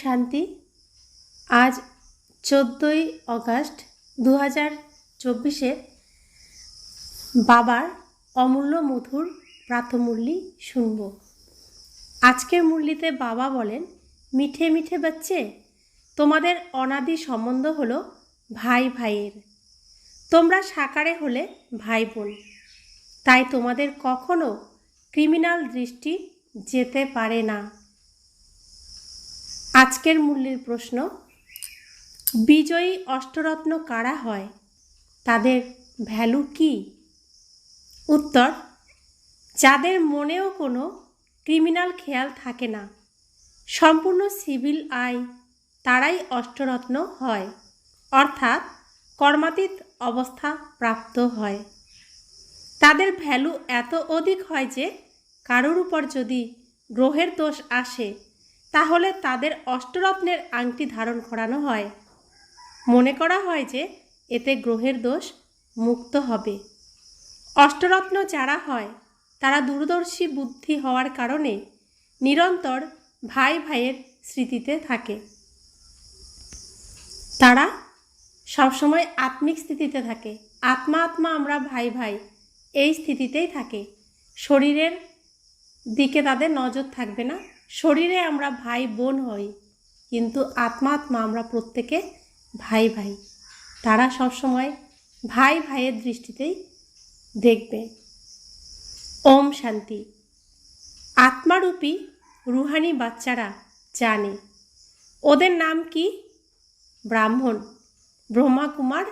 শান্তি। আজ 14ই অগাস্ট 2024 বাবার অমূল্য মধুর প্রাতমূল্যি শুনব। আজকের মুরলিতে বাবা বলেন, মিঠে মিঠে বাচ্চে, তোমাদের অনাদি সম্বন্ধ হলো ভাই ভাইয়ের। তোমরা সাকারে হলে ভাই বোন, তাই তোমাদের কখনো ক্রিমিনাল দৃষ্টি যেতে পারে না। আজকের মূল্যের প্রশ্ন, বিজয়ী অষ্টরত্ন কারা হয়, তাদের ভ্যালু কি? উত্তর, যাদের মনেও কোনো ক্রিমিনাল খেয়াল থাকে না, সম্পূর্ণ সিভিল আই, তারাই অষ্টরত্ন হয়, অর্থাৎ কর্মাতীত অবস্থা প্রাপ্ত হয়। তাদের ভ্যালু এত অধিক হয় যে কারোর উপর যদি গ্রহের দোষ আসে তাহলে তাদের অষ্টরত্নের আংটি ধারণ করানো হয়। মনে করা হয় যে এতে গ্রহের দোষ মুক্ত হবে। অষ্টরত্ন যারা হয় তারা দূরদর্শী বুদ্ধি হওয়ার কারণে নিরন্তর ভাই ভাইয়ের স্মৃতিতে থাকে। তারা সবসময় আত্মিক স্থিতিতে থাকে। আত্মা আত্মা আমরা ভাই ভাই এই স্থিতিতেই থাকে। শরীরের দিকে তাদের নজর থাকবে না। শরীরে আমরা ভাই বোন হই, কিন্তু আত্মা আত্মা আমরা প্রত্যেকে ভাই ভাই। তারা সবসময় ভাই ভাইয়ের দৃষ্টিতেই দেখবে। ওম শান্তি। আত্মারূপী রুহানি বাচ্চারা জানে ওদের নাম কি? ব্রাহ্মণ, ব্রহ্মা কুমার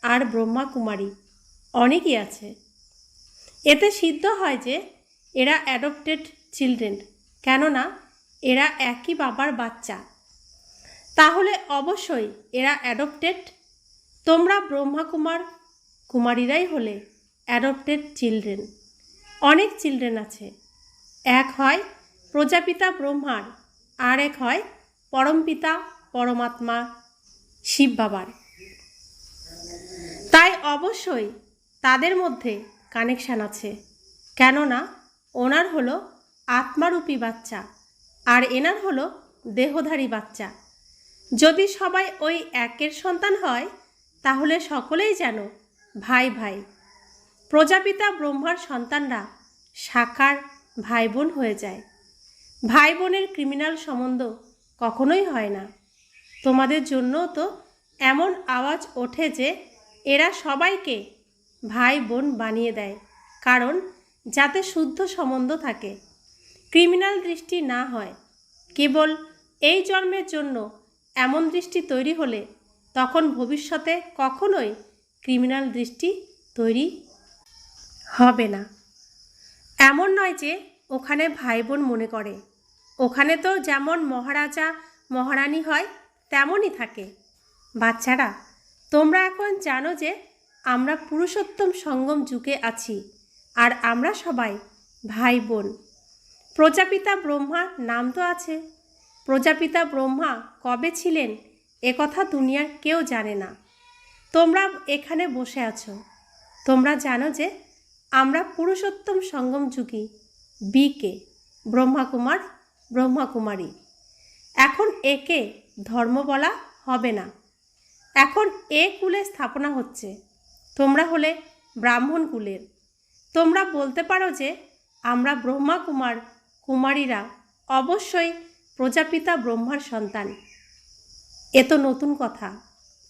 আর ব্রহ্মা কুমারী অনেকই আছে। এতে সিদ্ধ হয় যে এরা অ্যাডপ্টেড চিলড্রেন, কেননা এরা একই বাবার বাচ্চা। তাহলে অবশ্যই এরা অ্যাডপ্টেড। তোমরা ব্রহ্মা কুমার কুমারীরাই হলে অ্যাডপ্টেড চিলড্রেন। অনেক চিলড্রেন আছে, এক হয় প্রজাপিতা ব্রহ্মার, আর এক হয় পরমপিতা পরমাত্মা শিব বাবার। তাই অবশ্যই তাদের মধ্যে কানেকশান আছে, কেননা ওনার হলো আত্মারূপী বাচ্চা আর এনার হলো দেহধারী বাচ্চা। যদি সবাই ওই একের সন্তান হয় তাহলে সকলেই যেন ভাই ভাই। প্রজাপিতা ব্রহ্মার সন্তানরা সাকার ভাই বোন হয়ে যায়। ভাই বোনের ক্রিমিনাল সম্বন্ধ কখনোই হয় না। তোমাদের জন্য তো এমন আওয়াজ ওঠে যে এরা সবাইকে ভাই বোন বানিয়ে দেয়, কারণ যাতে শুদ্ধ সম্বন্ধ থাকে, ক্রিমিনাল দৃষ্টি না হয়। কেবল এই জন্মের জন্য এমন দৃষ্টি তৈরি হলে তখন ভবিষ্যতে কখনোই ক্রিমিনাল দৃষ্টি তৈরি হবে না। এমন নয় যে ওখানে ভাই বোন মনে করে। ওখানে তো যেমন মহারাজা মহারানী হয় তেমনই থাকে। বাচ্চারা, তোমরা এখন জানো যে আমরা পুরুষোত্তম সঙ্গম যুগে আছি আর আমরা সবাই ভাই বোন। প্রজাপিতা ব্রহ্মার নাম তো আছে। প্রজাপিতা ব্রহ্মা কবে ছিলেন একথা দুনিয়ার কেউ জানে না। তোমরা এখানে বসে আছো, তোমরা জানো যে আমরা পুরুষোত্তম সঙ্গম যুগী বিকে, ব্রহ্মাকুমার ব্রহ্মাকুমারী। এখন একে ধর্ম বলা হবে না, এখন এ কুলে স্থাপনা হচ্ছে। তোমরা হলে ব্রাহ্মণ কুলের। তোমরা বলতে পারো যে আমরা ব্রহ্মা কুমার কুমারীরা অবশ্যই প্রজাপিতা ব্রহ্মার সন্তান। এ তো নতুন কথা,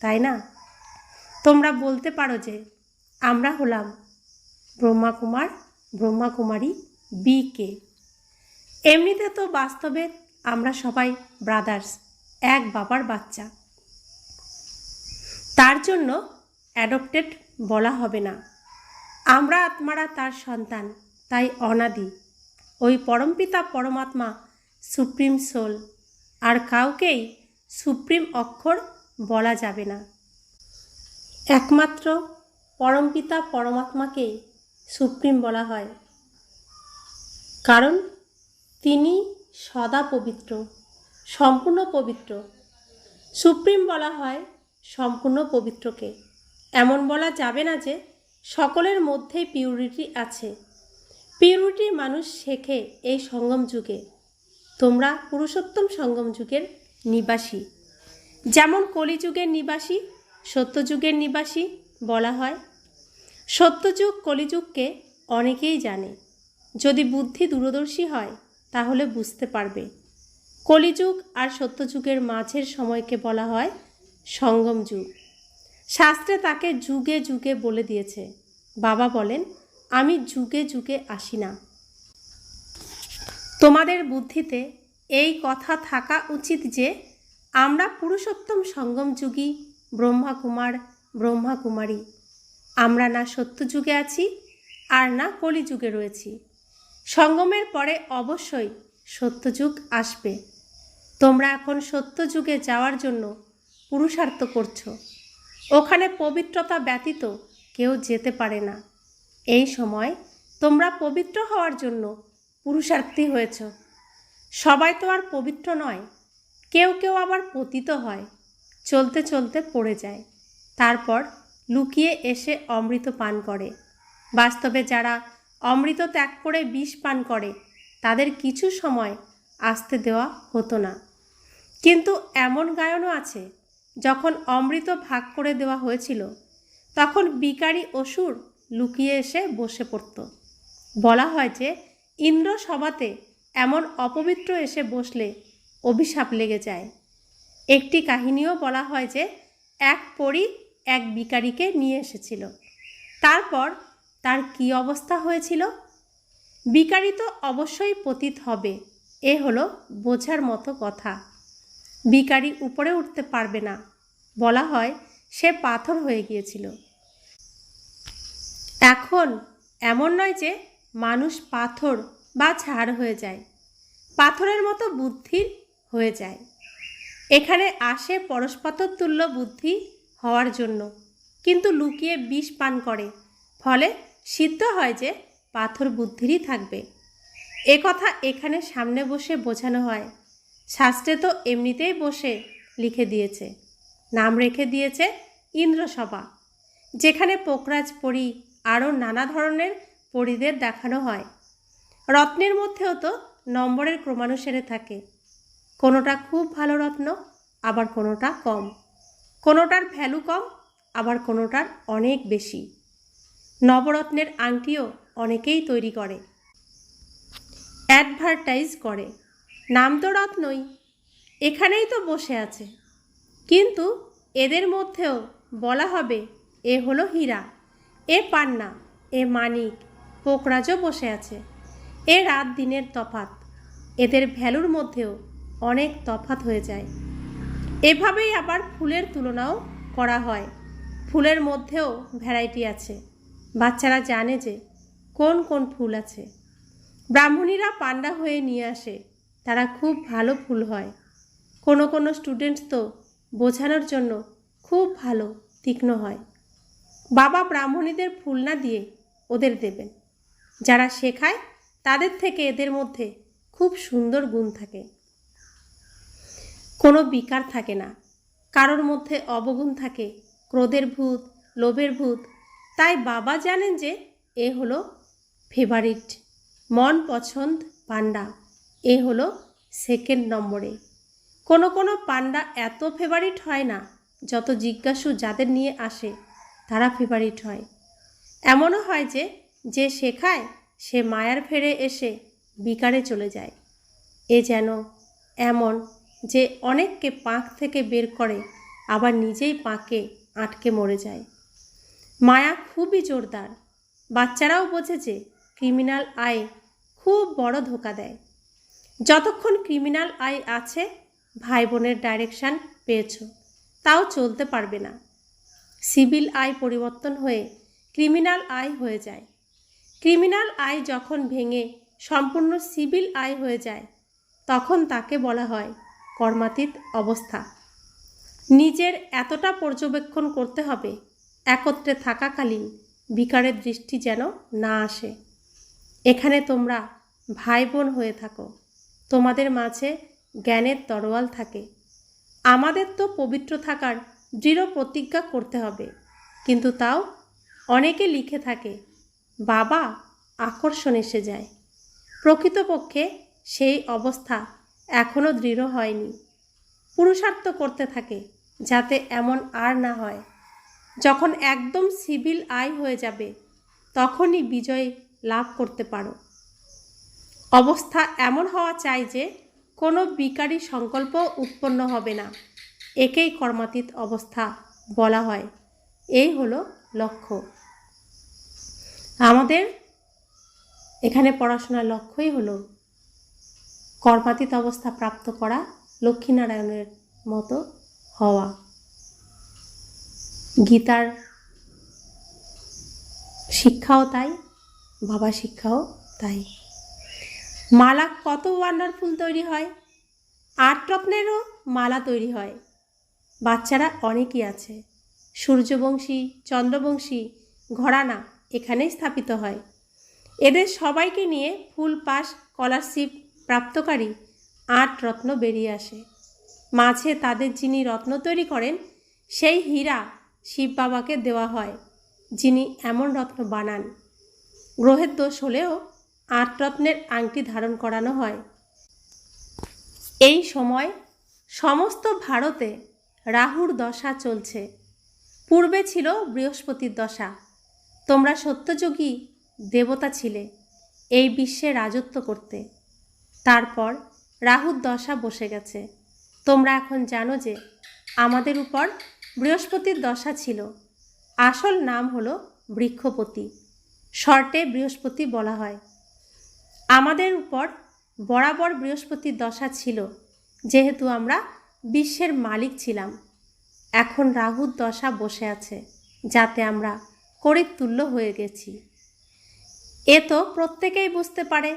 তাই না? তোমরা বলতে পারো যে আমরা হলাম ব্রহ্মা কুমার ব্রহ্মা কুমারী বিকে। এমনিতে তো বাস্তবে আমরা সবাই ব্রাদার্স, এক বাবার বাচ্চা। তার জন্য অ্যাডপ্টেড বলা হবে না। আমরা আত্মারা তার সন্তান, তাই অনাদি। ওই পরমপিতা পরমাত্মা সুপ্রিম সোল, আর কাউকেই সুপ্রিম অক্ষর বলা যাবে না। একমাত্র পরমপিতা পরমাত্মাকেই সুপ্রিম বলা হয়, কারণ তিনি সদা পবিত্র, সম্পূর্ণ পবিত্র। সুপ্রিম বলা হয় সম্পূর্ণ পবিত্রকে। এমন বলা যাবে না যে সকলের মধ্যেই পিউরিটি আছে। পিউরিটি মানুষ শেখে এই সঙ্গম যুগে। তোমরা পুরুষোত্তম সঙ্গম যুগের নিবাসী। যেমন কলিযুগের নিবাসী, সত্যযুগের নিবাসী বলা হয়। সত্যযুগ কলিযুগকে অনেকেই জানে। যদি বুদ্ধি দূরদর্শী হয় তাহলে বুঝতে পারবে। কলিযুগ আর সত্যযুগের মাঝের সময়কে বলা হয় সঙ্গম যুগ। শাস্ত্রে তাকে যুগে যুগে বলে দিয়েছে। বাবা বলেন, আমি যুগে যুগে আসি না। তোমাদের বুদ্ধিতে এই কথা থাকা উচিত যে আমরা পুরুষোত্তম সঙ্গম যুগী ব্রহ্মাকুমার ব্রহ্মাকুমারী। আমরা না সত্যযুগে আছি আর না কলিযুগে রয়েছি। সঙ্গমের পরে অবশ্যই সত্যযুগ আসবে। তোমরা এখন সত্যযুগে যাওয়ার জন্য পুরুষার্থ করছো। ওখানে পবিত্রতা ব্যতীত কেউ যেতে পারে না। এই সময় তোমরা পবিত্র হওয়ার জন্য পুরুষার্থী হয়েছ। সবাই তো আর পবিত্র নয়। কেউ কেউ আবার পতিত হয়, চলতে চলতে পড়ে যায়, তারপর লুকিয়ে এসে অমৃত পান করে। বাস্তবে যারা অমৃত ত্যাগ করে বিষ পান করে তাদের কিছু সময় আসতে দেওয়া হতো না। কিন্তু এমন গায়নও আছে, যখন অমৃত ভাগ করে দেওয়া হয়েছিল তখন বিকারী অসুর লুকিয়ে এসে বসে পড়ত। বলা হয় যে ইন্দ্র সভাতে এমন অপবিত্র এসে বসলে অভিশাপ লেগে যায়। একটি কাহিনীও বলা হয় যে এক পরী এক বিকারীকে নিয়ে এসেছিল। তারপর তার কি অবস্থা হয়েছিল? বিকারী তো অবশ্যই পতিত হবে, এ হলো বোঝার মতো কথা। বিকারী উপরে উঠতে পারবে না। বলা হয় সে পাথর হয়ে গিয়েছিল। এখন এমন নয় যে মানুষ পাথর বা ছাড় হয়ে যায়, পাথরের মতো বুদ্ধির হয়ে যায়। এখানে আসে পরশপাথর তুল্য বুদ্ধি হওয়ার জন্য, কিন্তু লুকিয়ে বিষ পান করে, ফলে সিদ্ধ হয় যে পাথর বুদ্ধিরই থাকবে। এ কথা এখানে সামনে বসে বোঝানো হয়। শাস্ত্রে তো এমনিতেই বসে লিখে দিয়েছে, নাম রেখে দিয়েছে ইন্দ্রসভা, যেখানে পোকরাজ পরী আরও নানা ধরনের পরীদের দেখানো হয়। রত্নের মধ্যেও তো নম্বরের ক্রমানুসারে থাকে। কোনোটা খুব ভালো রত্ন, আবার কোনোটা কম, কোনোটার ভ্যালু কম, আবার কোনোটার অনেক বেশি। নবরত্নের আংটিও অনেকেই তৈরি করে, অ্যাডভার্টাইজ করে। নাম তো রত্নই, এখানেই তো বসে আছে। কিন্তু এদের মধ্যেও বলা হবে এ হলো হীরা, এ পান্না, এ মানিক। পোকরাজও বসে আছে। এ রাত দিনের তফাৎ। এদের ভ্যালুর মধ্যেও অনেক তফাৎ হয়ে যায়। এভাবেই আবার ফুলের তুলনাও করা হয়। ফুলের মধ্যেও ভ্যারাইটি আছে। বাচ্চারা জানে যে কোন কোন ফুল আছে। ব্রাহ্মণীরা পান্ডা হয়ে নিয়ে আসে, তারা খুব ভালো ফুল হয়। কোনো কোনো স্টুডেন্টস তো বোঝানোর জন্য খুব ভালো তীক্ষ্ণ হয়। বাবা ব্রাহ্মণীদের ফুল না দিয়ে ওদের দেবেন। যারা শেখায় তাদের থেকে এদের মধ্যে খুব সুন্দর গুণ থাকে। কোনো বিকার থাকে না। কারোর মধ্যে অবগুণ থাকে, ক্রোধের ভূত, লোভের ভূত। তাই বাবা জানেন যে এ হলো ফেভারিট, মন পছন্দ পান্ডা, এ হলো সেকেন্ড নম্বরে। কোনো কোনো পান্ডা এত ফেভারিট হয় না, যত জিজ্ঞাসু যাদের নিয়ে আসে তারা ফেভারিট হয়। এমনও হয় যে যে শেখায় সে মায়ার ফেরে এসে বিকারে চলে যায়। এ যেন এমন যে অনেককে পাঁক থেকে বের করে, আবার নিজেই পাঁকে আটকে মরে যায়। মায়া খুবই জোরদার। বাচ্চারাও বোঝে যে ক্রিমিনাল আই খুব বড় ধোকা দেয়। যতক্ষণ ক্রিমিনাল আই আছে, ভাই বোনের ডাইরেকশান পেয়েছ, তাও চলতে পারবে না। সিভিল আই পরিবর্তন হয়ে ক্রিমিনাল আই হয়ে যায়। ক্রিমিনাল আই যখন ভেঙে সম্পূর্ণ সিভিল আই হয়ে যায়, তখন তাকে বলা হয় কর্মাতীত অবস্থা। নিজের এতটা পর্যবেক্ষণ করতে হবে একত্রে থাকাকালীন বিকারের দৃষ্টি যেন না আসে। এখানে তোমরা ভাই বোন হয়ে থাকো, তোমাদের মাঝে জ্ঞানের তরোয়াল থাকে। আমাদের তো পবিত্র থাকার দৃঢ় প্রতিজ্ঞা করতে হবে, কিন্তু তাও অনেকে লিখে থাকে বাবা আকর্ষণ এসে যায়। প্রকৃতপক্ষে সেই অবস্থা এখনও দৃঢ় হয়নি। পুরুষার্থ করতে থাকে যাতে এমন আর না হয়। যখন একদম সিভিল আয় হয়ে যাবে তখনই বিজয় লাভ করতে পারো। অবস্থা এমন হওয়া চাই যে কোনো বিকারী সংকল্প উৎপন্ন হবে না। একেই কর্মাতীত অবস্থা বলা হয়। এই হলো লক্ষ্য। আমাদের এখানে পড়াশোনার লক্ষ্যই হলো কর্মাতীত অবস্থা প্রাপ্ত করা, লক্ষ্মীনারায়ণের মতো হওয়া। গীতার শিক্ষাও তাই, বাবা শিক্ষাও তাই। মালা কত ওয়ান্ডারফুল তৈরি হয়, 8 রত্নেরও মালা তৈরি হয়। বাচ্চারা অনেকই আছে, সূর্যবংশী, চন্দ্রবংশী, ঘরানা এখানেই স্থাপিত হয়। এদের সবাইকে নিয়ে ফুল পাস স্কলারশিপ প্রাপ্তকারী 8 রত্ন বেরিয়ে আসে। মাঝে তাদের যিনি রত্ন তৈরি করেন সেই হীরা শিব বাবাকে দেওয়া হয়, যিনি এমন রত্ন বানান। গ্রহের দোষ হলেও 8 রত্নের আংটি ধারণ করানো হয়। এই সময় সমস্ত ভারতে রাহুর দশা চলছে। পূর্বে ছিল বৃহস্পতির দশা। তোমরা সত্যযোগী দেবতা ছিলে এই বিশ্বে রাজত্ব করতে। তারপর রাহুর দশা বসে গেছে। তোমরা এখন জানো যে আমাদের উপর বৃহস্পতির দশা ছিল। আসল নাম হলো বৃক্ষপতি, শর্টে বৃহস্পতি বলা হয়। আমাদের উপর বরাবর বৃহস্পতির দশা ছিল, যেহেতু আমরা বিশ্বের মালিক ছিলাম। এখন রাহুর দশা বসে আছে, যাতে আমরা করিতুল্য হয়ে গেছি। এ তো প্রত্যেকেই বুঝতে পারে,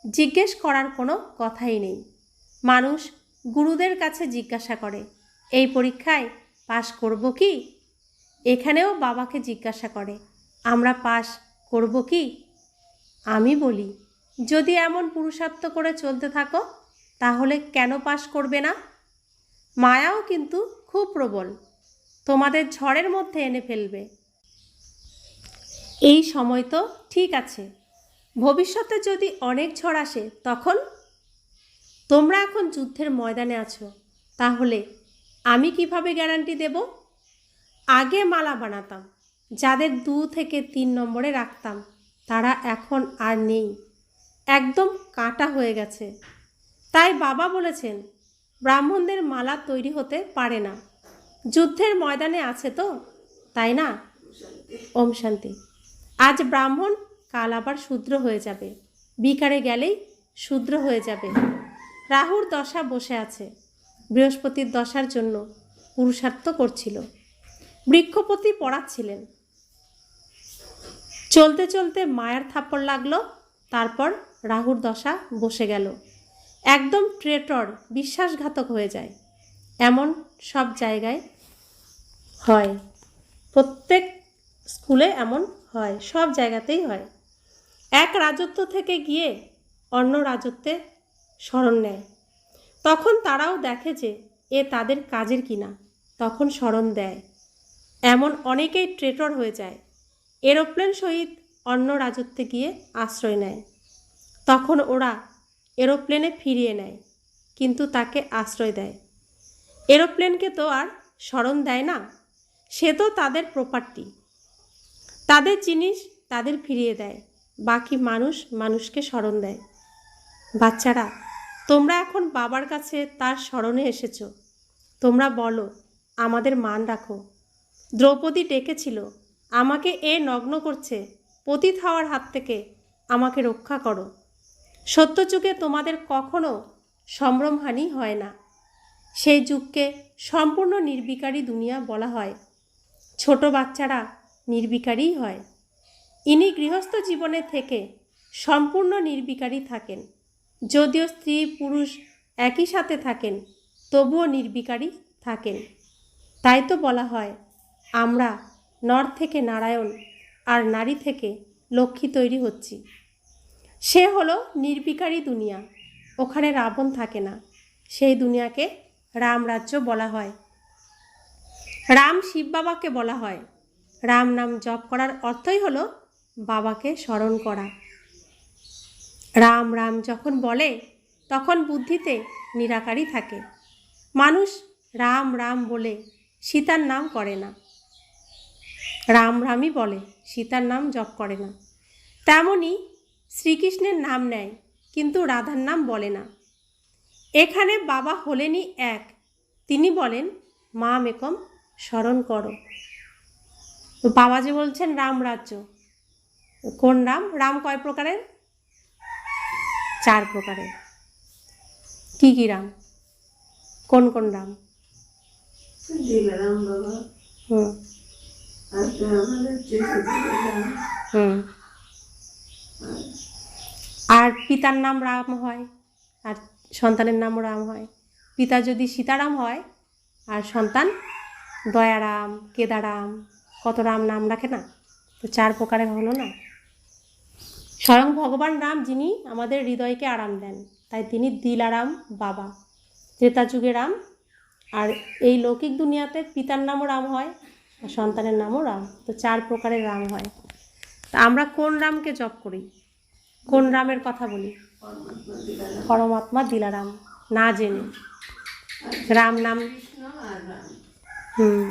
জিজ্ঞেস করার কোনো কথাই নেই। মানুষ গুরুদের কাছে জিজ্ঞাসা করে, এই পরীক্ষায় পাশ করব কি? এখানেও বাবাকে জিজ্ঞাসা করে, আমরা পাশ করব কি? আমি বলি, যদি এমন পুরুষার্থ করে চলতে থাকো তাহলে কেন পাশ করবে না? মায়াও কিন্তু খুব প্রবল, তোমাদের ঝড়ের মধ্যে এনে ফেলবে। এই সময় তো ঠিক আছে, ভবিষ্যতে যদি অনেক ঝড় আসে তখন? তোমরা এখন যুদ্ধের ময়দানে আছো, তাহলে আমি কিভাবে গ্যারান্টি দেব? আগে মালা বানাতাম, যাদের 2 থেকে 3 নম্বরে রাখতাম তারা এখন আর নেই, একদম কাটা হয়ে গেছে। তাই বাবা বলেছেন ব্রাহ্মণদের মালা তৈরি হতে পারে না। যুদ্ধের ময়দানে আছে তো, তাই না? ওম শান্তি। আজ ব্রাহ্মণ, কাল আবার শূদ্র হয়ে যাবে, বিকারে গেলেই শূদ্র হয়ে যাবে। রাহুর দশা বসে আছে, বৃহস্পতির দশার জন্য পুরুষার্থ করছিল, বৃক্ষপতি পড়াচ্ছিলেন। চলতে চলতে মায়ার থাপ্পড় লাগলো, তারপর রাহুর দশা বসে গেল। একদম ট্রেটর, বিশ্বাসঘাতক হয়ে যায়। এমন সব জায়গায় হয়, প্রত্যেক স্কুলে এমন হয়, সব জায়গাতেই হয়। এক রাজত্ব থেকে গিয়ে অন্য রাজত্বে শরণ নেয়, তখন তারাও দেখে যে এ তাদের কাজের কিনা, তখন শরণ দেয়। এমন অনেকেই ট্রেটর হয়ে যায়, এরোপ্লেন সহিত অন্য রাজত্বে গিয়ে আশ্রয় নেয়। তখন ওরা এরোপ্লেনে ফিরিয়ে নেয়, কিন্তু তাকে আশ্রয় দেয়। এরোপ্লেনকে তো আর শরণ দেয় না, সে তো তাদের প্রপার্টি, তাদের জিনিস তাদের ফিরিয়ে দেয়। বাকি মানুষ মানুষকে শরণ দেয়। বাচ্চারা, তোমরা এখন বাবার কাছে তার শরণে এসেছো। তোমরা বলো, আমাদের মান রাখো। দ্রৌপদী ডেকেছিল, আমাকে এ নগ্ন করছে, পতিত হওয়ার হাত থেকে আমাকে রক্ষা করো। সত্যযুগে তোমাদের কখনো সম্ভ্রমহানি হয় না। সেই যুগকে সম্পূর্ণ নির্বিকারী দুনিয়া বলা হয়। ছোট বাচ্চারা নির্বিকারীই হয়। ইনি গৃহস্থ জীবনে থেকে সম্পূর্ণ নির্বিকারী থাকেন। যদিও স্ত্রী পুরুষ একই সাথে থাকেন, তবুও নির্বিকারী থাকেন। তাই তো বলা হয়, আমরা নর থেকে নারায়ণ আর নারী থেকে লক্ষ্মী তৈরি হচ্ছি। সে হলো নির্বিকারী দুনিয়া, ওখানে রাবণ থাকে না। সেই দুনিয়াকে রামরাজ্য বলা হয়। রাম শিব বাবাকে বলা হয়। রাম নাম জপ করার অর্থই হলো বাবাকে স্মরণ করা। রাম রাম যখন বলে তখন বুদ্ধিতে নিরাকারই থাকে। মানুষ রাম রাম বলে সীতার নাম করে না, রাম রামই বলে, সীতার নাম জপ করে না। তেমনি শ্রীকৃষ্ণের নাম নেয় কিন্তু রাধার নাম বলে না। এখানে বাবা হলেনই এক, তিনি বলেন মাম একম স্মরণ করো। তো বাবা যে বলছেন রাম রাজ্য, কোন রাম? রাম কয় প্রকারের? 4 প্রকারের। কি কি রাম? কোন কোন রাম? দিলারাম বাবা, হুম হুম। আর পিতার নাম রাম হয় আর সন্তানের নামও রাম হয়। পিতা যদি সীতারাম হয় আর সন্তান দয়ারাম, কেদারাম, কত রাম নাম রাখে না? তো 4 প্রকারের হলো না। স্বয়ং ভগবান রাম যিনি আমাদের হৃদয়কে আরাম দেন, তাই তিনি দিলারাম বাবা, ত্রেতা যুগে রাম। আর এই লৌকিক দুনিয়াতে পিতার নামও রাম হয় আর সন্তানের নামও রাম। তো 4 প্রকারের রাম হয়। তা আমরা কোন রামকে জপ করি? কোন রামের কথা বলি? পরমাত্মা দিলারাম, পরমাত্মা দিলারাম না জেনে রাম নাম। কৃষ্ণ আর রাম। হুম।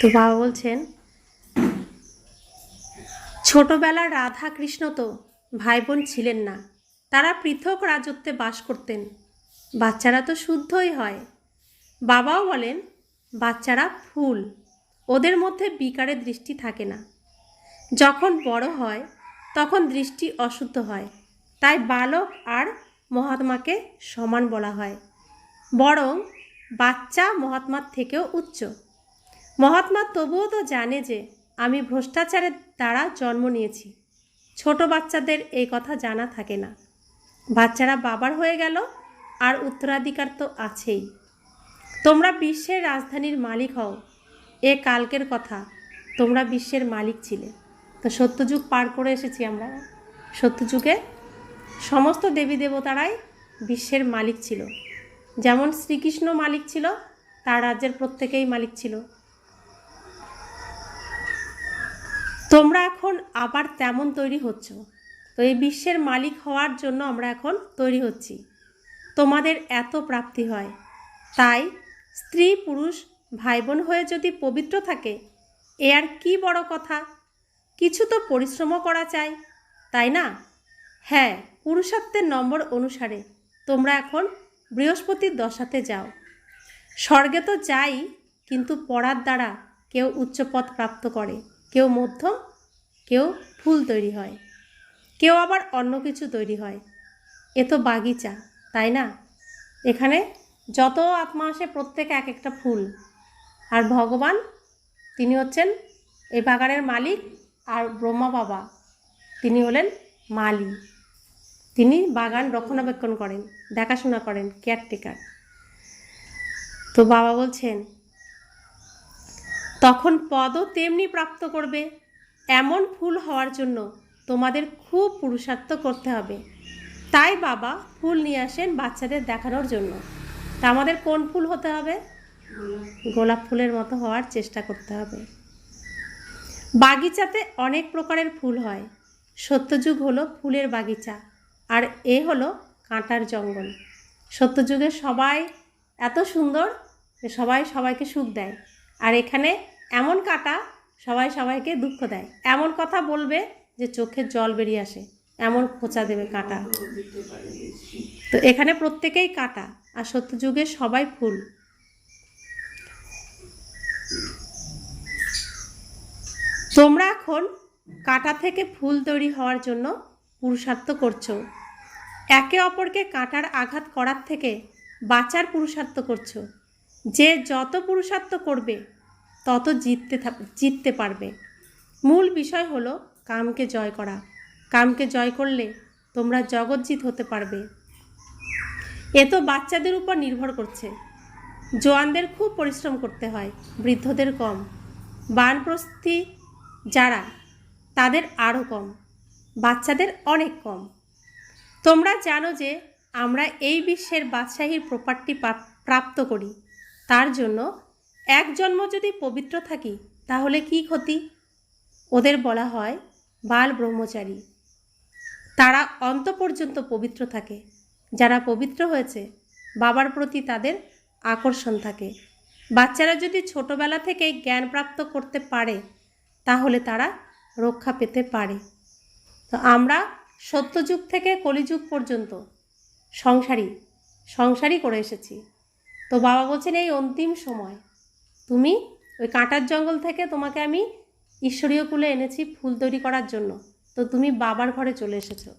তো বাবা বলছেন ছোটবেলার রাধা কৃষ্ণ তো ভাই বোন ছিলেন না, তারা পৃথক রাজত্বে বাস করতেন। বাচ্চারা তো শুদ্ধই হয়। বাবাও বলেন বাচ্চারা ফুল, ওদের মধ্যে বিকারের দৃষ্টি থাকে না। যখন বড় হয় তখন দৃষ্টি অশুদ্ধ হয়, তাই বালক আর মহাত্মাকে সমান বলা হয়। বরং বাচ্চা মহাত্মার থেকেও উচ্চ। মহাত্মা তবুও তো জানে যে আমি ভ্রষ্টাচারের দ্বারা জন্ম নিয়েছি। ছোট বাচ্চাদের এই কথা জানা থাকে না। বাচ্চারা বাবার হয়ে গেল আর উত্তরাধিকার তো আছেই। তোমরা বিশ্বের রাজধানীর মালিক হও, এ কালকের কথা, তোমরা বিশ্বের মালিক ছিলে। তো সত্যযুগ পার করে এসেছি আমরা। সত্যযুগে সমস্ত দেবী দেবতারাই বিশ্বের মালিক ছিল। যেমন শ্রীকৃষ্ণ মালিক ছিল, তার রাজ্যের প্রত্যেকেই মালিক ছিল। তোমরা এখন আবার তেমন তৈরি হচ্ছ। তো এই বিশ্বের মালিক হওয়ার জন্য আমরা এখন তৈরি হচ্ছি। তোমাদের এত প্রাপ্তি হয়, তাই স্ত্রী পুরুষ ভাই বোন হয়ে যদি পবিত্র থাকে, এ আর কি বড় কথা? কিছু তো পরিশ্রমও করা চাই, তাই না? হ্যাঁ, পুরুষার্থের নম্বর অনুসারে তোমরা এখন বৃহস্পতির দশাতে যাও। স্বর্গে তো যাই, কিন্তু পড়ার দ্বারা কেউ উচ্চপদ প্রাপ্ত করে, কেউ মধ্যম, কেউ ফুল তৈরি হয়, কেউ আবার অন্য কিছু তৈরি হয়। এ তো বাগিচা, তাই না? এখানে যত আত্মা আসে প্রত্যেকে এক একটা ফুল। আর ভগবান তিনি হচ্ছেন এই বাগানের মালিক, আর ব্রহ্মা বাবা তিনি হলেন মালি। তিনি বাগান রক্ষণাবেক্ষণ করেন, দেখাশোনা করেন, কেয়ারটেকার। তো বাবা বলছেন তখন পদও তেমনি প্রাপ্ত করবে। এমন ফুল হওয়ার জন্য তোমাদের খুব পুরুষার্থ করতে হবে। তাই বাবা ফুল নিয়ে আসেন বাচ্চাদের দেখানোর জন্য। তা আমাদের কোন ফুল হতে হবে? গোলাপ ফুলের মতো হওয়ার চেষ্টা করতে হবে। বাগিচাতে অনেক প্রকারের ফুল হয়। সত্যযুগ হলো ফুলের বাগিচা, আর এ হলো কাঁটার জঙ্গল। সত্যযুগে সবাই এত সুন্দর যে সবাই সবাইকে সুখ দেয়, আর এখানে এমন কাঁটা সবাই সবাইকে দুঃখ দেয়। এমন কথা বলবে যে চোখের জল বেরিয়ে আসে, এমন খোঁচা দেবে কাঁটা। তো এখানে প্রত্যেকেই কাঁটা, আর সত্যযুগে সবাই ফুল। তোমরা এখন কাঁটা থেকে ফুল তৈরি হওয়ার জন্য পুরুষার্থ করছো। একে অপরকে কাঁটার আঘাত করার থেকে বাঁচার পুরুষার্থ করছো। যে যত পুরুষার্থ করবে তত জিততে পারবে। মূল বিষয় হলো কামকে জয় করা। কামকে জয় করলে তোমরা জগৎজিৎ হতে পারবে। এ তো বাচ্চাদের উপর নির্ভর করছে। জোয়ানদের খুব পরিশ্রম করতে হয়, বৃদ্ধদের কম। বানপ্রস্থি যারা, তাদের আরও কম, বাচ্চাদের অনেক কম। তোমরা জানো যে আমরা এই বিশ্বের বাদশাহীর প্রপার্টি প্রাপ্ত করি। তার জন্য এক জন্ম যদি পবিত্র থাকি তাহলে কি ক্ষতি? ওদের বলা হয় বাল ব্রহ্মচারী। তারা অন্ত পর্যন্ত পবিত্র থাকে। যারা পবিত্র হয়েছে বাবার প্রতি তাদের আকর্ষণ থাকে। বাচ্চারা যদি ছোটবেলা থেকেই জ্ঞান প্রাপ্ত করতে পারে তাহলে তারা রক্ষা পেতে পারে। তো আমরা সত্যযুগ থেকে কলিযুগ পর্যন্ত সংসারই করে এসেছি। তো বাবা বলছেন এই অন্তিম সময় তুমি ওই কাঁটার জঙ্গল থেকে তোমাকে আমি ঈশ্বরীয় কুলে এনেছি ফুল তৈরি করার জন্য, তো তুমি বাবার ঘরে চলে এসেছো।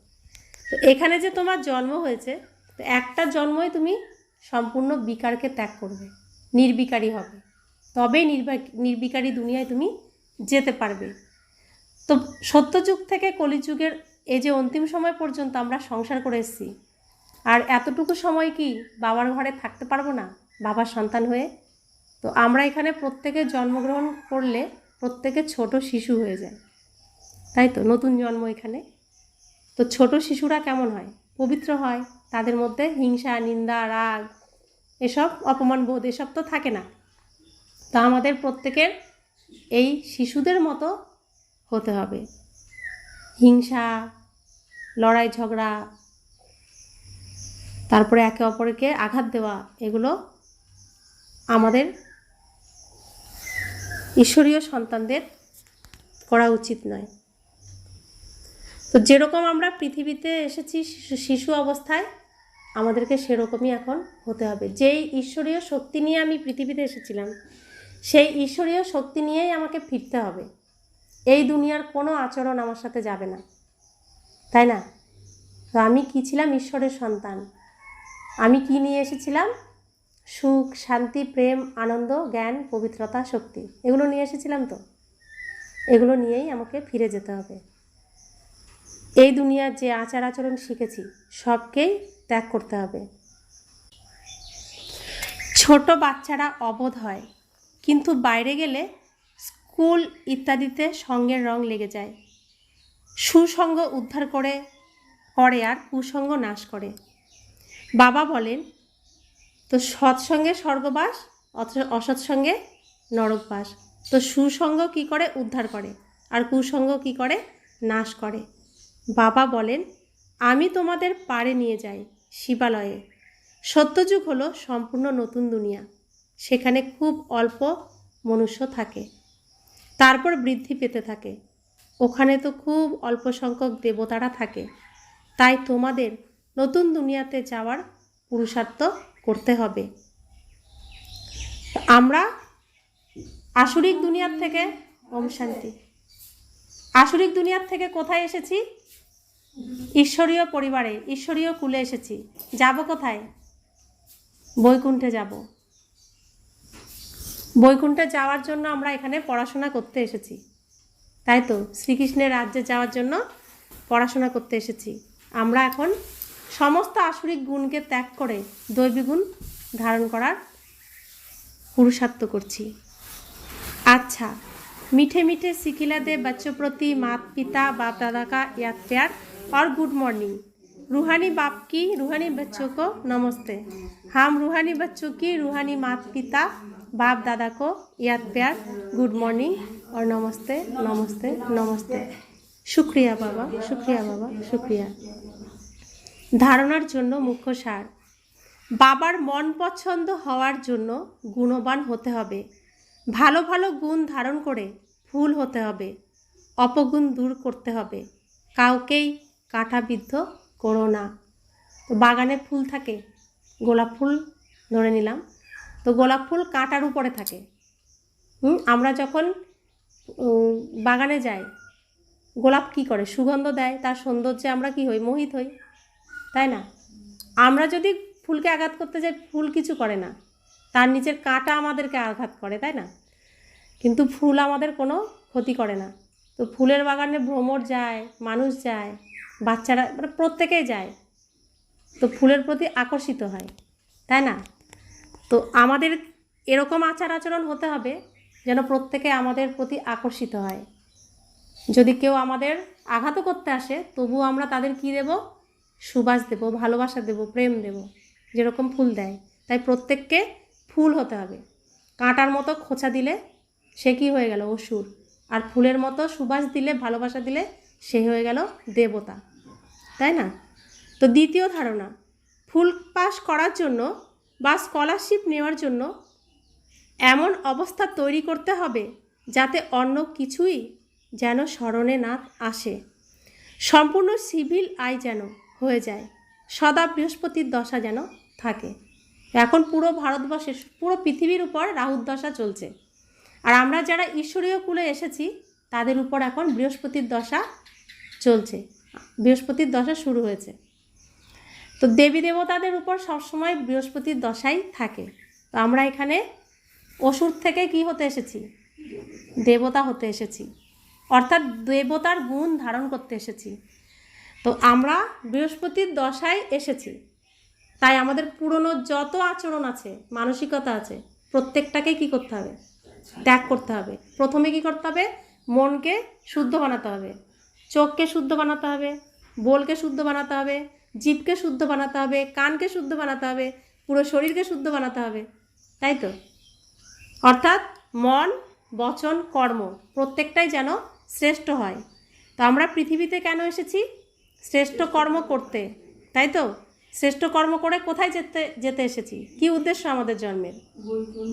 তো এখানে যে তোমার জন্ম হয়েছে, তো একটা জন্মই তুমি সম্পূর্ণ বিকারকে ত্যাগ করবে, নির্বিকারী হবে, তবেই নির্বিকারী দুনিয়ায় তুমি যেতে পারবে। তো সত্যযুগ থেকে কলিযুগের এই যে অন্তিম সময় পর্যন্ত আমরা সংসার করে এসেছি, আর এতটুকু সময় কি বাবার ঘরে থাকতে পারবো না বাবার সন্তান হয়ে? তো আমরা এখানে প্রত্যেকে জন্মগ্রহণ করলে প্রত্যেকে ছোট শিশু হয়ে যায়, তাই তো, নতুন জন্ম এখানে। তো ছোট শিশুরা কেমন হয়? পবিত্র হয়, তাদের মধ্যে হিংসা, নিন্দা, রাগ, এসব অপমান বোধ এসব তো থাকে না। তা আমাদের প্রত্যেকের এই শিশুদের মতো হতে হবে। হিংসা, লড়াই ঝগড়া, তারপরে একে অপরকে আঘাত দেওয়া, এগুলো আমাদের ঈশ্বরীয় সন্তানদের করা উচিত নয়। তো যেরকম আমরা পৃথিবীতে এসেছি শিশু অবস্থায়, আমাদেরকে সেরকমই এখন হতে হবে। যেই ঈশ্বরীয় শক্তি নিয়ে আমি পৃথিবীতে এসেছিলাম, সেই ঈশ্বরীয় শক্তি নিয়েই আমাকে ফিরতে হবে। এই দুনিয়ার কোনো আচরণ আমার সাথে যাবে না, তাই না? তো আমি কি ছিলাম? ঈশ্বরের সন্তান। আমি কি নিয়ে এসেছিলাম? সুখ, শান্তি, প্রেম, আনন্দ, জ্ঞান, পবিত্রতা, শক্তি, এগুলো নিয়ে এসেছিলাম। তো এগুলো নিয়েই আমাকে ফিরে যেতে হবে। এই দুনিয়ার যে আচার আচরণ শিখেছি সবকেই ত্যাগ করতে হবে। ছোট বাচ্চারা অবোধ হয়, কিন্তু বাইরে গেলে স্কুল ইত্যাদিতে সঙ্গের রং লেগে যায়। সুসঙ্গ উদ্ধার করে আর কুসঙ্গ নাশ করে। বাবা বলেন, তো সৎসঙ্গে স্বর্গবাস, অসৎসঙ্গে নরকবাস। তো সুসঙ্গ কি করে? উদ্ধার করে। আর কুসঙ্গ কি করে? নাশ করে। বাবা বলেন, আমি তোমাদের পাড়ে নিয়ে যাই, শিবালয়ে। সত্যযুগ হলো সম্পূর্ণ নতুন দুনিয়া। সেখানে খুব অল্প মনুষ্য থাকে, তারপর বৃদ্ধি পেতে থাকে। ওখানে তো খুব অল্প সংখ্যক দেবতারা থাকে। তাই তোমাদের নতুন দুনিয়াতে যাওয়ার পুরুষার্থ করতে হবে। আমরা আসরিক দুনিয়ার থেকে, ওম শান্তি, আসরিক দুনিয়ার থেকে কোথায় এসেছি? ঈশ্বরীয় পরিবারে, ঈশ্বরীয় কুলে এসেছি। যাব কোথায়? বৈকুণ্ঠে যাব। বৈকুণ্ঠে যাওয়ার জন্য আমরা এখানে পড়াশোনা করতে এসেছি, তাই তো, শ্রীকৃষ্ণের রাজ্যে যাওয়ার জন্য পড়াশোনা করতে এসেছি। আমরা এখন সমস্ত আসরিক গুণকে ত্যাগ করে দৈবিক গুণ ধারণ করার পুরুষার্থ করছি। अच्छा, मीठे मीठे सिखिला दे बच्चों प्रति माता पिता बाप दादा का याद प्यार और गुड मॉर्निंग। रूहानी बाप की रूहानी बच्चों को नमस्ते। हम रूहानी बच्चों की रूहानी माता पिता बाप दादा को याद प्यार, गुड मॉर्निंग और नमस्ते नमस्ते नमस्ते। शुक्रिया बाबा, शुक्रिया बाबा, शुक्रिया। ধারণার জন্য মুখ্য সার। বাবার মন পছন্দ হওয়ার জন্য গুণবান হতে হবে। ভালো ভালো গুণ ধারণ করে ফুল হতে হবে। অপগুণ দূর করতে হবে। কাউকেই কাঁটাবিদ্ধ করো না। তো বাগানে ফুল থাকে, গোলাপ ফুল ধরে নিলাম, তো গোলাপ ফুল কাঁটার উপরে থাকে। আমরা যখন বাগানে যাই, গোলাপ কি করে? সুগন্ধ দেয়, তার সৌন্দর্যে আমরা কি হই? মোহিত হই, তাই না? আমরা যদি ফুলকে আঘাত করতে যাই, ফুল কিছু করে না, তার নিচের কাঁটা আমাদেরকে আঘাত করে, তাই না? কিন্তু ফুল আমাদের কোনো ক্ষতি করে না। তো ফুলের বাগানে ভ্রমর যায়, মানুষ যায়, বাচ্চারা, মানে প্রত্যেকেই যায়, তো ফুলের প্রতি আকর্ষিত হয়, তাই না? তো আমাদের এরকম আচার আচরণ হতে হবে যেন প্রত্যেকে আমাদের প্রতি আকর্ষিত হয়। যদি কেউ আমাদের আঘাতও করতে আসে, তবু আমরা তাদের কি দেব? সুবাস দেব, ভালোবাসা দেব, প্রেম দেব, যেরকম ফুল দেয়। তাই প্রত্যেককে ফুল হতে হবে। কাঁটার মতো খোঁচা দিলে সে কি হয়ে গেল? অসুর। আর ফুলের মতো সুবাস দিলে, ভালোবাসা দিলে সে হয়ে গেল দেবতা, তাই না? তো দ্বিতীয় ধারণা, ফুল পাস করার জন্য বা স্কলারশিপ নেওয়ার জন্য এমন অবস্থা তৈরি করতে হবে যাতে অন্য কিছুই যেন স্মরণে না আসে, সম্পূর্ণ সিভিল আয় যেন হয়ে যায়, সদা বৃহস্পতির দশা যেন থাকে। এখন পুরো ভারতবর্ষে, পুরো পৃথিবীর উপর রাহুর দশা চলছে, আর আমরা যারা ঈশ্বরীয় কুলে এসেছি তাদের উপর এখন বৃহস্পতির দশা চলছে, বৃহস্পতির দশা শুরু হয়েছে। তো দেবী দেবতাদের উপর সবসময় বৃহস্পতির দশাই থাকে। তো আমরা এখানে অসুর থেকে কি হতে এসেছি? দেবতা হতে এসেছি, অর্থাৎ দেবতার গুণ ধারণ করতে এসেছি। তো আমরা বৃহস্পতির দশায় এসেছি, তাই আমাদের পুরনো যত আচরণ আছে, মানসিকতা আছে, প্রত্যেকটাকে কি করতে হবে? ত্যাগ করতে হবে। প্রথমে কি করতে হবে? মনকে শুদ্ধ বানাতে হবে, চোখকে শুদ্ধ বানাতে হবে, বোলকে শুদ্ধ বানাতে হবে, জিভকে শুদ্ধ বানাতে হবে, কানকে শুদ্ধ বানাতে হবে, পুরো শরীরকে শুদ্ধ বানাতে হবে, তাই তো? অর্থাৎ মন, বচন, কর্ম প্রত্যেকটাই যেন শ্রেষ্ঠ হয়। তো আমরা পৃথিবীতে কেন এসেছি? শ্রেষ্ঠ কর্ম করতে, তাই তো? শ্রেষ্ঠ কর্ম করে কোথায় যেতে এসেছি? কি উদ্দেশ্য আমাদের জন্মের?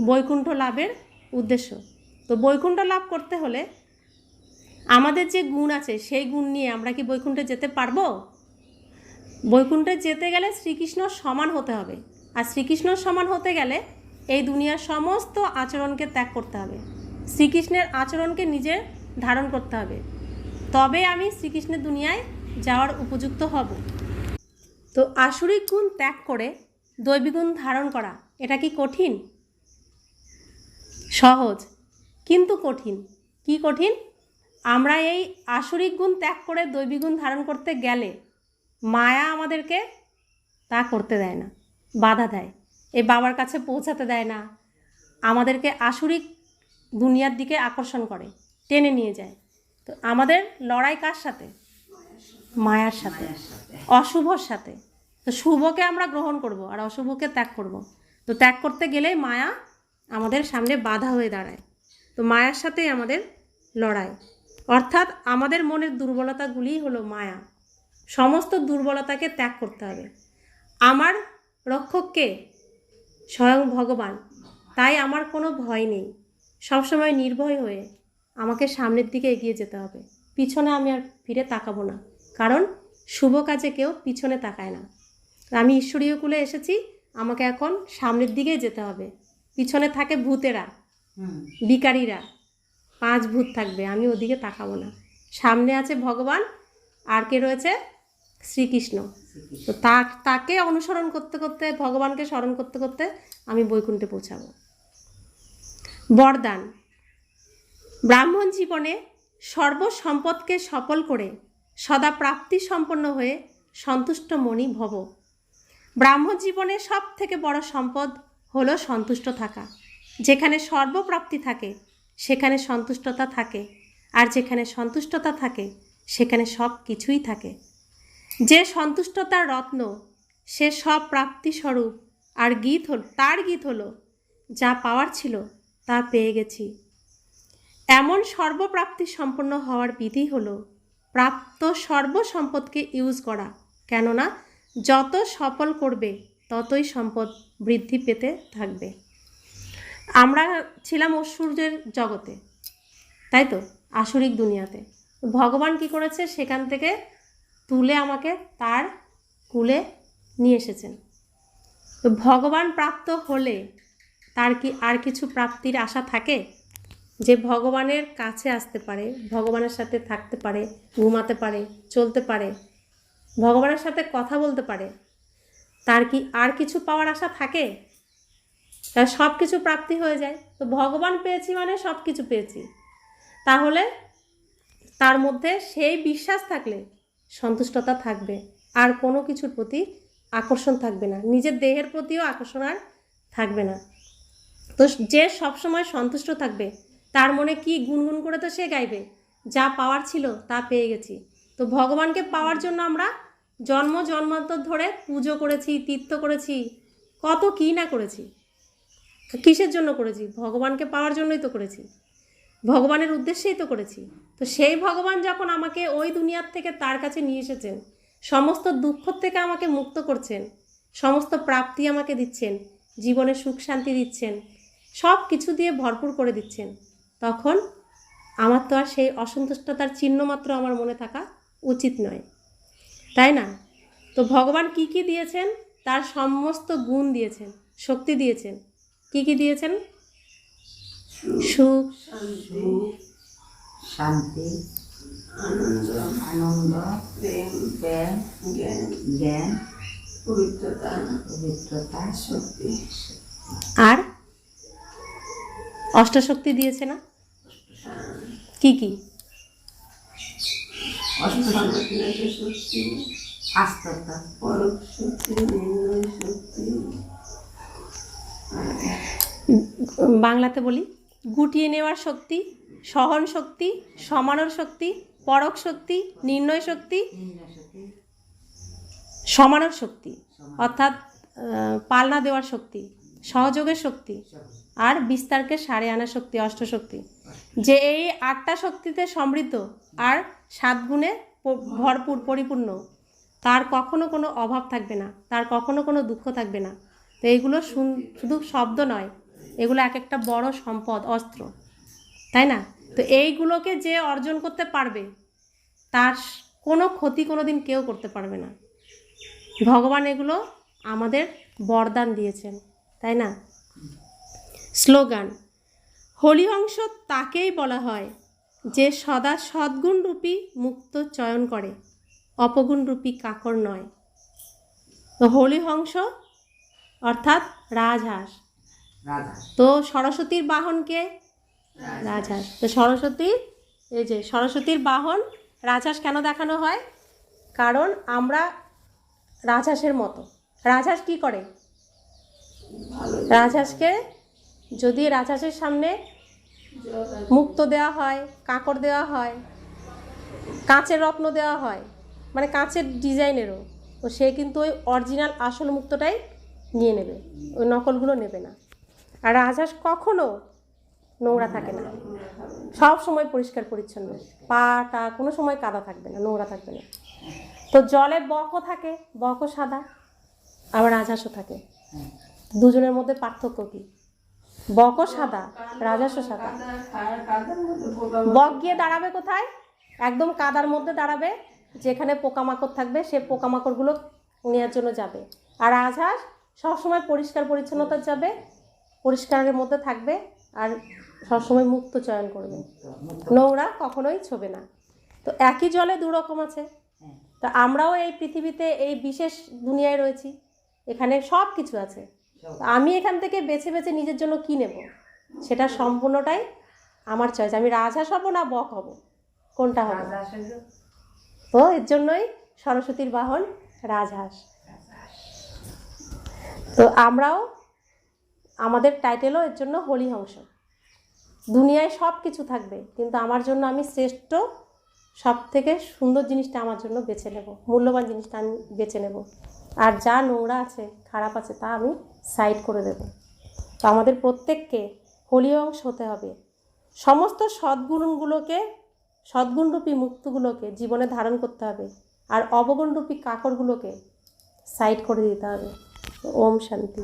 বৈকুণ্ঠ লাভের উদ্দেশ্য। তো বৈকুণ্ঠ লাভ করতে হলে আমাদের যে গুণ আছে সেই গুণ নিয়ে আমরা কি বৈকুণ্ঠে যেতে পারবো? বৈকুণ্ঠে যেতে গেলে শ্রীকৃষ্ণ সমান হতে হবে, আর শ্রীকৃষ্ণ সমান হতে গেলে এই দুনিয়ার সমস্ত আচরণকে ত্যাগ করতে হবে, শ্রীকৃষ্ণের আচরণকে নিজে ধারণ করতে হবে, তবে আমি শ্রীকৃষ্ণের দুনিয়ায় যাওয়ার উপযুক্ত হব। তো আসুরিক গুণ ত্যাগ করে দৈবিক গুণ ধারণ করা, এটা কি কঠিন? সহজ, কিন্তু কঠিন। কি কঠিন? আমরা এই আসুরিক গুণ ত্যাগ করে দৈবিক গুণ ধারণ করতে গেলে মায়া আমাদেরকে তা করতে দেয় না, বাধা দেয়, এই বাবার কাছে পৌঁছাতে দেয় না, আমাদেরকে আসুরিক দুনিয়ার দিকে আকর্ষণ করে, টেনে নিয়ে যায়। তো আমাদের লড়াই কার সাথে? মায়ার সাথে, অশুভর সাথে। তো শুভকে আমরা গ্রহণ করব আর অশুভকে ত্যাগ করব। তো ত্যাগ করতে গেলেই মায়া আমাদের সামনে বাধা হয়ে দাঁড়ায়। তো মায়ার সাথেই আমাদের লড়াই, অর্থাৎ আমাদের মনের দুর্বলতাগুলিই হলো মায়া। সমস্ত দুর্বলতাকে ত্যাগ করতে হবে। আমার রক্ষককে স্বয়ং ভগবান, তাই আমার কোনো ভয় নেই, সবসময় নির্ভয় হয়ে আমাকে সামনের দিকে এগিয়ে যেতে হবে। পিছনে আমি আর ফিরে তাকাবো না, কারণ শুভ কাজে কেউ পিছনে তাকায় না। আমি ঈশ্বরীয় কুলে এসেছি, আমাকে এখন সামনের দিকেই যেতে হবে। পিছনে থাকে ভূতেরা, বিকারীরা, 5 ভূত থাকবে, আমি ওদিকে তাকাবো না। সামনে আছে ভগবান, আর কে রয়েছে? শ্রীকৃষ্ণ। তো তাকে অনুসরণ করতে করতে, ভগবানকে স্মরণ করতে করতে আমি বৈকুণ্ঠে পৌঁছাবো। বরদান: ব্রাহ্মণ জীবনে সর্বসম্পদকে সফল করে সদা প্রাপ্তি সম্পন্ন হয়ে সন্তুষ্ট মনি ভব। ব্রাহ্মণ জীবনে সব থেকে বড় সম্পদ হলো সন্তুষ্ট থাকা। যেখানে সর্বপ্রাপ্তি থাকে সেখানে সন্তুষ্টতা থাকে, আর যেখানে সন্তুষ্টতা থাকে সেখানে সব কিছুই থাকে। যে সন্তুষ্টতার রত্ন, সে সব প্রাপ্তি স্বরূপ। আর তার গীত হলো, যা পাওয়ার ছিল তা পেয়ে গেছি। এমন সর্বপ্রাপ্তি সম্পন্ন হওয়ার বিধি হলো প্রাপ্ত সর্বসম্পদকে ইউজ করা, কেননা যত সফল করবে ততই সম্পদ বৃদ্ধি পেতে থাকবে। আমরা ছিলাম অসুরের জগতে, তাই তো, আসুরিক দুনিয়াতে। ভগবান কি করেছে? সেখান থেকে তুলে আমাকে তার কুলে নিয়ে এসেছেন। তো ভগবান প্রাপ্ত হলে তার কি আর কিছু প্রাপ্তির আশা থাকে? যে ভগবানের কাছে আসতে পারে, ভগবানের সাথে থাকতে পারে, ঘুমাতে পারে, চলতে পারে, ভগবানের সাথে কথা বলতে পারে, তার কি আর কিছু পাওয়ার আশা থাকে? তার সব কিছু প্রাপ্তি হয়ে যায়। তো ভগবান পেয়েছি মানে সব কিছু পেয়েছি। তাহলে তার মধ্যে সেই বিশ্বাস থাকলে সন্তুষ্টতা থাকবে, আর কোনো কিছুর প্রতি আকর্ষণ থাকবে না, নিজের দেহের প্রতিও আকর্ষণ আর থাকবে না। তো যে সবসময় সন্তুষ্ট থাকবে তার মনে কি গুনগুন করে তো সে গাইবে, যা পাওয়ার ছিল তা পেয়ে গেছি। তো ভগবানকে পাওয়ার জন্য আমরা জন্ম জন্মান্তর ধরে পুজো করেছি, তীর্থ করেছি, কত কী না করেছি। কিসের জন্য করেছি? ভগবানকে পাওয়ার জন্যই তো করেছি, ভগবানের উদ্দেশ্যেই তো করেছি। তো সেই ভগবান যখন আমাকে ওই দুনিয়ার থেকে তার কাছে নিয়ে এসেছেন, সমস্ত দুঃখ থেকে আমাকে মুক্ত করছেন, সমস্ত প্রাপ্তি আমাকে দিচ্ছেন, জীবনে সুখ শান্তি দিচ্ছেন, সব কিছু দিয়ে ভরপুর করে দিচ্ছেন, তখন আমার তো আর সেই অসন্তুষ্টতার চিহ্ন মাত্র আমার মনে থাকা উচিত নয়, তাই না? তো ভগবান কি কি দিয়েছেন? তার সমস্ত গুণ দিয়েছেন, শক্তি দিয়েছেন। কি কি দিয়েছেন? সুখ, শান্তি, শান্তি, আনন্দ, আনন্দ, প্রেম, জ্ঞান, জ্ঞান, জ্ঞান, পবিত্রতা, পবিত্রতা, শক্তি, আর অষ্টশক্তি দিয়েছে না? কি কি? অষ্টসামাজিক শক্তি, আস্থতা, পরক শক্তি, নির্ণয় শক্তি, বাংলাতে বলি, গুটিয়ে নেওয়ার শক্তি, সহন শক্তি, সমানোর শক্তি, পরক শক্তি, নির্ণয় শক্তি, নিম্নশক্তি, সমানোর শক্তি, অর্থাৎ পালনা দেওয়ার শক্তি, সহযোগের শক্তি, আর বিস্তারকে সারে আনার শক্তি, অষ্টশক্তি। যে এই 8টা শক্তিতে সমৃদ্ধ আর 7 গুণে ভরপুর পরিপূর্ণ, তার কখনো কোনো অভাব থাকবে না, তার কখনো কোনো দুঃখ থাকবে না। তো এইগুলো শুধু শব্দ নয়, এগুলো এক একটা বড় সম্পদ, অস্ত্র, তাই না? তো এইগুলোকে যে অর্জন করতে পারবে, তার কোনো ক্ষতি কোনো দিন কেউ করতে পারবে না। ভগবান এগুলো আমাদের বরদান দিয়েছেন, তাই না? স্লোগান: হরিবংশ তাকেই বলা হয় যে সদা সদ্গুণরূপী মুক্ত চয়ন করে, অপগুণরূপী কাকর নয়। তো হরিবংশ অর্থাৎ রাজহাঁস। রাধা, তো সরস্বতীর বাহনকে রাজহাঁস। তো সরস্বতীর, এই যে সরস্বতীর বাহন রাজহাঁস কেন দেখানো হয়? কারণ আমরা রাজহাঁসের মতো। রাজহাঁস কি করে? রাজহাঁসকে যদি রাজহাঁসের সামনে মুক্ত দেওয়া হয়, কাঁকড় দেওয়া হয়, কাঁচের রত্ন দেওয়া হয়, মানে কাঁচের ডিজাইনেরও, তো সে কিন্তু ওই অরিজিনাল আসল মুক্তটাই নিয়ে নেবে, ওই নকলগুলো নেবে না। আর রাজহাঁস কখনো নোংরা থাকে না, সব সময় পরিষ্কার পরিচ্ছন্ন, পাটা কোনো সময় কাদা থাকবে না, নোংরা থাকবে না। তো জলে বকও থাকে, বকও সাদা, আবার রাজহাঁসও থাকে। দুজনের মধ্যে পার্থক্য কি? বকও সাদা, রাজহাঁসও সাদা। কাদার মধ্যে পোকা বক গিয়ে দাঁড়াবে কোথায়? একদম কাদার মধ্যে দাঁড়াবে, যেখানে পোকামাকড় থাকবে সে পোকামাকড়গুলো নেওয়ার জন্য যাবে। আর রাজহাঁস সবসময় পরিষ্কার পরিচ্ছন্নতা যাবে, পরিষ্কারের মধ্যে থাকবে, আর সবসময় মুক্ত চয়ন করবে, নোংরা কখনোই ছোবে না। তো একই জলে 2 রকম আছে। তো আমরাও এই পৃথিবীতে এই বিশেষ দুনিয়ায় রয়েছি, এখানে সব কিছু আছে। তো আমি এখান থেকে বেছে বেছে নিজের জন্য কী নেব, সেটা সম্পূর্ণটাই আমার চয়েস। আমি রাজহাঁস হব না বক হব, কোনটা হবে? তো এর জন্যই সরস্বতীর বাহন রাজহাঁস। তো আমরাও, আমাদের টাইটেলও এর জন্য হরিবংশ। দুনিয়ায় সব কিছু থাকবে, কিন্তু আমার জন্য আমি শ্রেষ্ঠ, সব থেকে সুন্দর জিনিসটা আমার জন্য বেছে নেব, মূল্যবান জিনিসটা আমি বেছে নেব, আর যা নোংরা আছে, খারাপ আছে, তা আমি সাইড করে দেব। তো আমাদের প্রত্যেককে হরিবংশ হতে হবে, সমস্ত সদ্গুণগুলোকে, সদ্গুণরূপী মুক্তগুলোকে জীবনে ধারণ করতে হবে, আর অবগুণরূপী কাকড়গুলোকে সাইড করে দিতে হবে। ওম শান্তি।